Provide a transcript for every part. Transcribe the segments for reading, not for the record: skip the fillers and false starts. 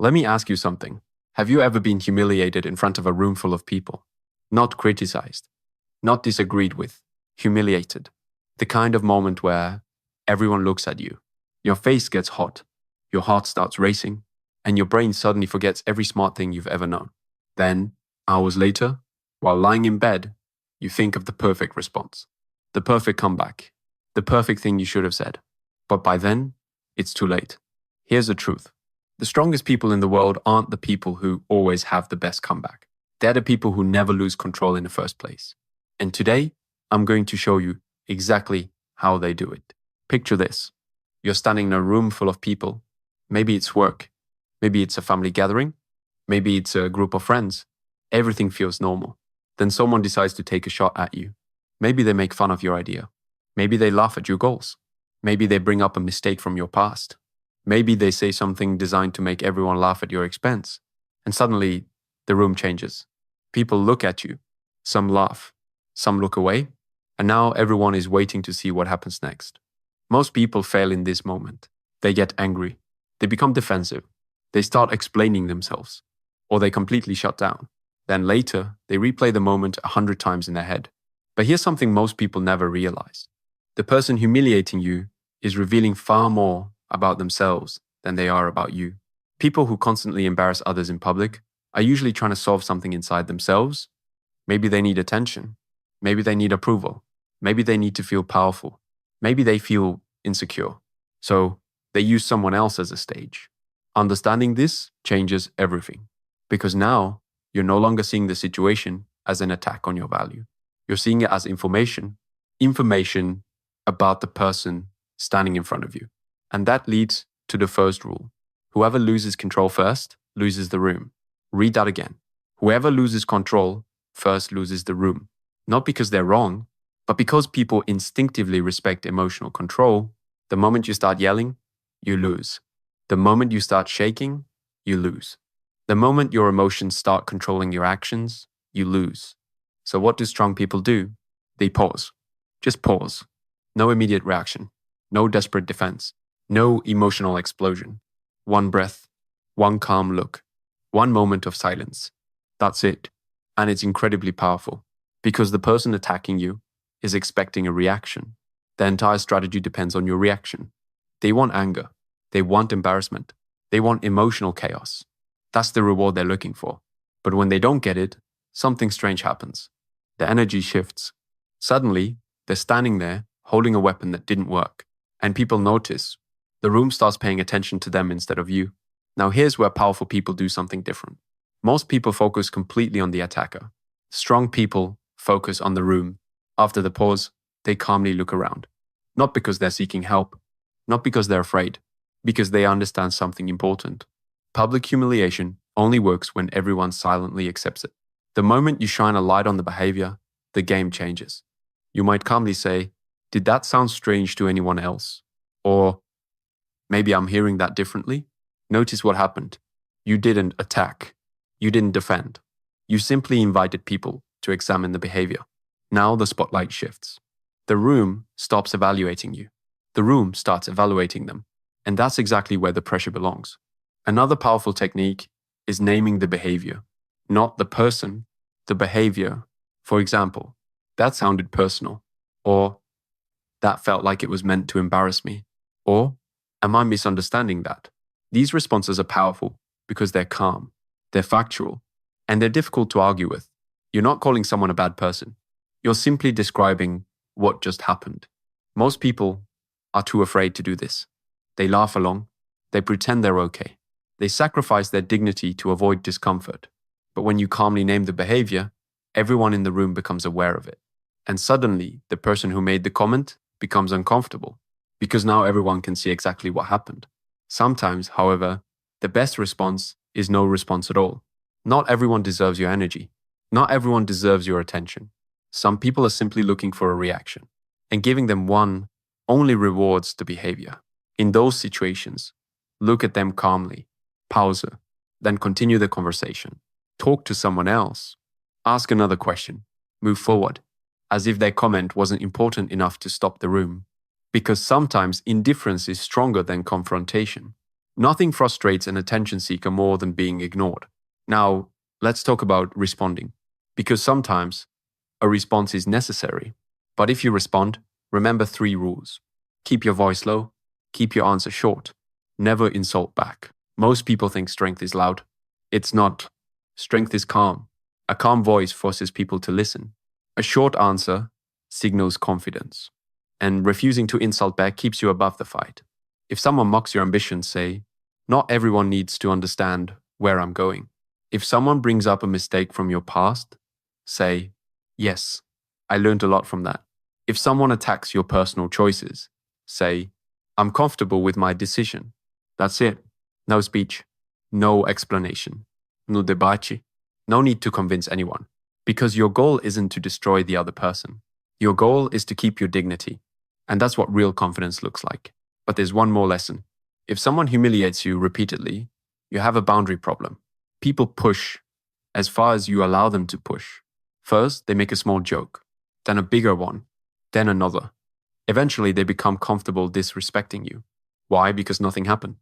Let me ask you something. Have you ever been humiliated in front of a room full of people? Not criticized, not disagreed with, humiliated. The kind of moment where everyone looks at you, your face gets hot, your heart starts racing, and your brain suddenly forgets every smart thing you've ever known. Then, hours later, while lying in bed, you think of the perfect response, the perfect comeback, the perfect thing you should have said. But by then, it's too late. Here's the truth. The strongest people in the world aren't the people who always have the best comeback. They're the people who never lose control in the first place. And today, I'm going to show you exactly how they do it. Picture this. You're standing in a room full of people. Maybe it's work. Maybe it's a family gathering. Maybe it's a group of friends. Everything feels normal. Then someone decides to take a shot at you. Maybe they make fun of your idea. Maybe they laugh at your goals. Maybe they bring up a mistake from your past. Maybe they say something designed to make everyone laugh at your expense. And suddenly, the room changes. People look at you. Some laugh. Some look away. And now everyone is waiting to see what happens next. Most people fail in this moment. They get angry. They become defensive. They start explaining themselves. Or they completely shut down. Then later, they replay the moment 100 times in their head. But here's something most people never realize. The person humiliating you is revealing far more about themselves than they are about you. People who constantly embarrass others in public are usually trying to solve something inside themselves. Maybe they need attention. Maybe they need approval. Maybe they need to feel powerful. Maybe they feel insecure. So they use someone else as a stage. Understanding this changes everything. Because now you're no longer seeing the situation as an attack on your value. You're seeing it as information about the person standing in front of you. And that leads to the first rule. Whoever loses control first loses the room. Read that again. Whoever loses control first loses the room. Not because they're wrong, but because people instinctively respect emotional control. The moment you start yelling, you lose. The moment you start shaking, you lose. The moment your emotions start controlling your actions, you lose. So what do strong people do? They pause. Just pause. No immediate reaction. No desperate defense. No emotional explosion. One breath. One calm look. One moment of silence. That's it. And it's incredibly powerful. Because the person attacking you is expecting a reaction. The entire strategy depends on your reaction. They want anger. They want embarrassment. They want emotional chaos. That's the reward they're looking for. But when they don't get it, something strange happens. The energy shifts. Suddenly, they're standing there holding a weapon that didn't work. And people notice. The room starts paying attention to them instead of you. Now here's where powerful people do something different. Most people focus completely on the attacker. Strong people focus on the room. After the pause, they calmly look around. Not because they're seeking help. Not because they're afraid. Because they understand something important. Public humiliation only works when everyone silently accepts it. The moment you shine a light on the behavior, the game changes. You might calmly say, "Did that sound strange to anyone else?" Or, "Maybe I'm hearing that differently." Notice what happened. You didn't attack. You didn't defend. You simply invited people to examine the behavior. Now the spotlight shifts. The room stops evaluating you. The room starts evaluating them. And that's exactly where the pressure belongs. Another powerful technique is naming the behavior. Not the person, the behavior. For example, "That sounded personal." Or, "That felt like it was meant to embarrass me." Or, "Am I misunderstanding that?" These responses are powerful because they're calm, they're factual, and they're difficult to argue with. You're not calling someone a bad person. You're simply describing what just happened. Most people are too afraid to do this. They laugh along. They pretend they're okay. They sacrifice their dignity to avoid discomfort. But when you calmly name the behavior, everyone in the room becomes aware of it. And suddenly, the person who made the comment becomes uncomfortable because now everyone can see exactly what happened. Sometimes, however, the best response is no response at all. Not everyone deserves your energy. Not everyone deserves your attention. Some people are simply looking for a reaction, and giving them one only rewards the behavior. In those situations, look at them calmly, pause, then continue the conversation. Talk to someone else. Ask another question. Move forward, as if their comment wasn't important enough to stop the room. Because sometimes indifference is stronger than confrontation. Nothing frustrates an attention seeker more than being ignored. Now, let's talk about responding. Because sometimes a response is necessary. But if you respond, remember 3 rules. Keep your voice low. Keep your answer short. Never insult back. Most people think strength is loud. It's not. Strength is calm. A calm voice forces people to listen. A short answer signals confidence. And refusing to insult back keeps you above the fight. If someone mocks your ambitions, say, "Not everyone needs to understand where I'm going." If someone brings up a mistake from your past, say, "Yes, I learned a lot from that." If someone attacks your personal choices, say, "I'm comfortable with my decision." That's it. No speech. No explanation. No debate. No need to convince anyone. Because your goal isn't to destroy the other person. Your goal is to keep your dignity. And that's what real confidence looks like. But there's one more lesson. If someone humiliates you repeatedly, you have a boundary problem. People push as far as you allow them to push. First, they make a small joke, then a bigger one, then another. Eventually, they become comfortable disrespecting you. Why? Because nothing happened.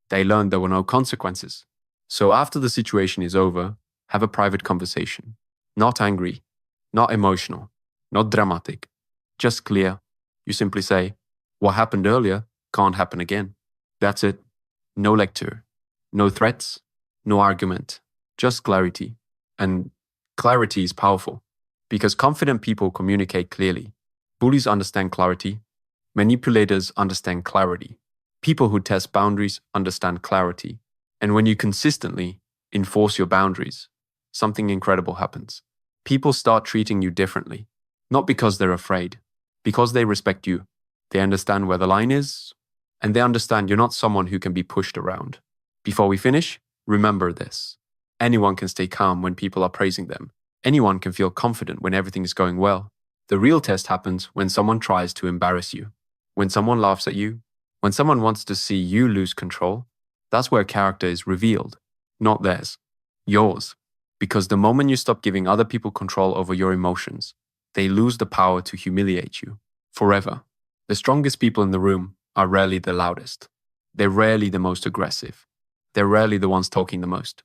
They learned there were no consequences. So after the situation is over, have a private conversation. Not angry, not emotional, not dramatic, just clear. You simply say, "What happened earlier can't happen again." That's it. No lecture, no threats, no argument, just clarity. And clarity is powerful because confident people communicate clearly. Bullies understand clarity. Manipulators understand clarity. People who test boundaries understand clarity. And when you consistently enforce your boundaries, something incredible happens. People start treating you differently, not because they're afraid, because they respect you. They understand where the line is, and they understand you're not someone who can be pushed around. Before we finish, remember this. Anyone can stay calm when people are praising them. Anyone can feel confident when everything is going well. The real test happens when someone tries to embarrass you, when someone laughs at you, when someone wants to see you lose control. That's where character is revealed, not theirs, yours. Because the moment you stop giving other people control over your emotions, they lose the power to humiliate you forever. The strongest people in the room are rarely the loudest. They're rarely the most aggressive. They're rarely the ones talking the most.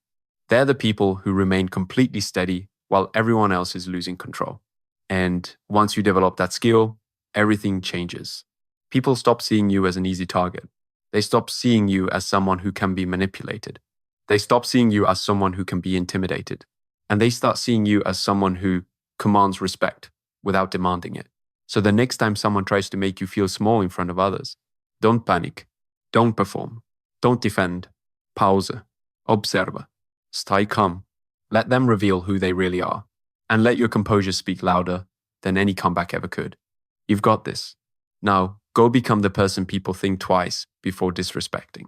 They're the people who remain completely steady while everyone else is losing control. And once you develop that skill, everything changes. People stop seeing you as an easy target. They stop seeing you as someone who can be manipulated. They stop seeing you as someone who can be intimidated. And they start seeing you as someone who commands respect without demanding it. So the next time someone tries to make you feel small in front of others, don't panic, don't perform, don't defend, pause, observe, stay calm, let them reveal who they really are, and let your composure speak louder than any comeback ever could. You've got this. Now, go become the person people think twice before disrespecting.